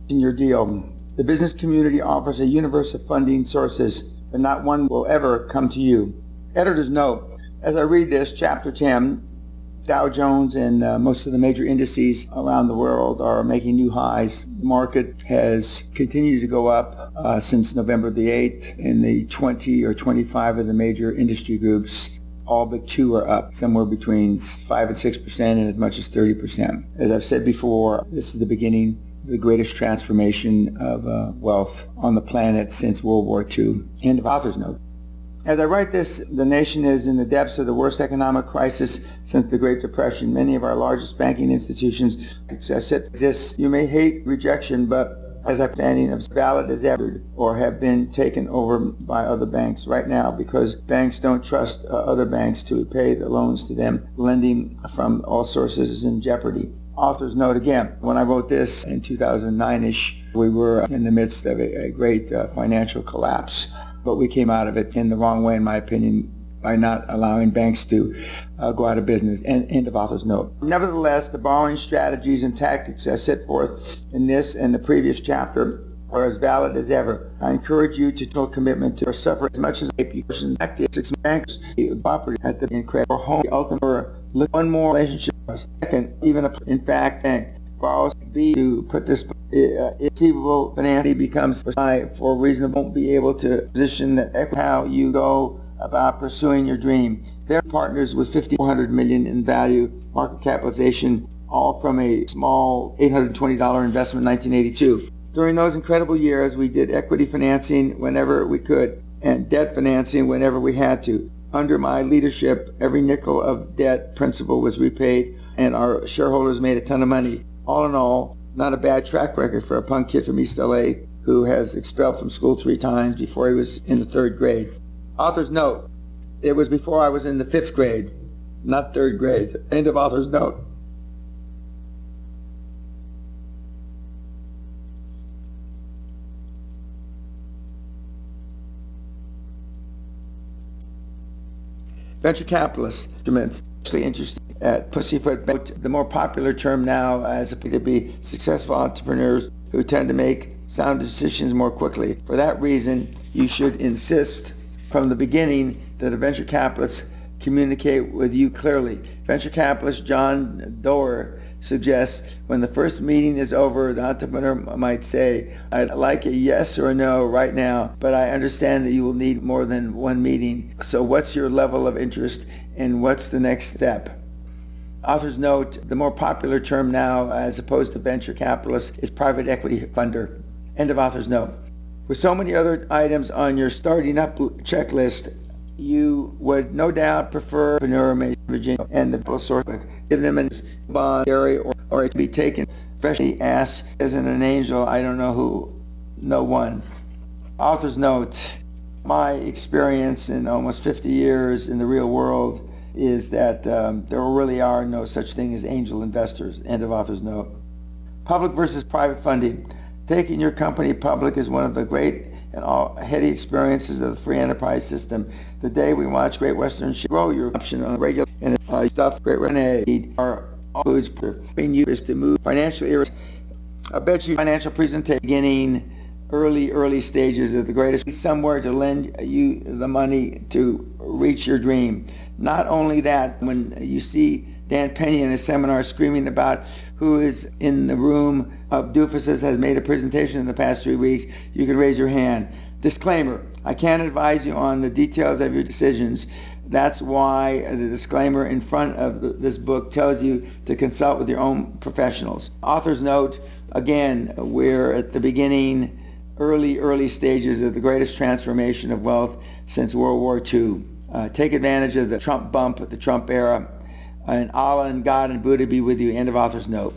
in your deal. The business community offers a universe of funding sources, but not one will ever come to you. Editor's note: as I read this, Chapter 10, Dow Jones and most of the major indices around the world are making new highs. The market has continued to go up since November the 8th. In the 20 or 25 of the major industry groups, all but two are up, somewhere between 5 and 6% and as much as 30%. As I've said before, this is the beginning of the greatest transformation of wealth on the planet since World War II. End of author's note. As I write this, the nation is in the depths of the worst economic crisis since the Great Depression. Many of our largest banking institutions exist. You may hate rejection, but as I'm standing as valid as ever, or have been taken over by other banks right now because banks don't trust other banks to pay the loans to them. Lending from all sources is in jeopardy. Author's note again: when I wrote this in 2009-ish, we were in the midst of a great financial collapse. But we came out of it in the wrong way, in my opinion, by not allowing banks to go out of business. End of author's note. Nevertheless, the borrowing strategies and tactics I set forth in this and the previous chapter are as valid as ever. I encourage you to total commitment to suffer as much as persons active 6 bankers property at the incredible home ultimate one more relationship. Second, even in fact bank borrows B to put this receivable financing becomes for reasonable, won't be able to position that how you go about pursuing your dream. They're partners with $5,400 million in value, market capitalization, all from a small $820 investment in 1982. During those incredible years, we did equity financing whenever we could and debt financing whenever we had to. Under my leadership, every nickel of debt principal was repaid and our shareholders made a ton of money. All in all, not a bad track record for a punk kid from East LA who has expelled from school 3 times before he was in the 3rd grade. Author's note: it was before I was in the 5th grade, not 3rd grade. End of author's note. Venture capitalists, especially interested at Pussyfoot, the more popular term now as to be successful entrepreneurs who tend to make sound decisions more quickly. For that reason, you should insist from the beginning that a venture capitalist communicate with you clearly. Venture capitalist John Doerr suggests when the first meeting is over, the entrepreneur might say, "I'd like a yes or a no right now, but I understand that you will need more than one meeting. So what's your level of interest and what's the next step?" Author's note: the more popular term now as opposed to venture capitalist is private equity funder. End of author's note. With so many other items on your starting up checklist, you would no doubt prefer entrepreneur Virginia and the source book. Give them a bond or it can be taken, especially ass isn't an angel, I don't know who, no one. Author's note: my experience in almost 50 years in the real world is that there really are no such thing as angel investors. End of author's note. Public versus private funding. Taking your company public is one of the great and all heady experiences of the free enterprise system. The day we watch Great Western grow your option on regular and stuff Great Renee are includes being used to move financially. I bet you financial presentation beginning early stages of the greatest somewhere to lend you the money to reach your dream. Not only that, when you see Dan Penny in a seminar screaming about who is in the room of doofuses has made a presentation in the past 3 weeks, you can raise your hand. Disclaimer: I can't advise you on the details of your decisions. That's why the disclaimer in front of this book tells you to consult with your own professionals. Author's note: again, we're at the beginning, early stages of the greatest transformation of wealth since World War II. Take advantage of the Trump bump, the Trump era, and Allah and God and Buddha be with you. End of author's note.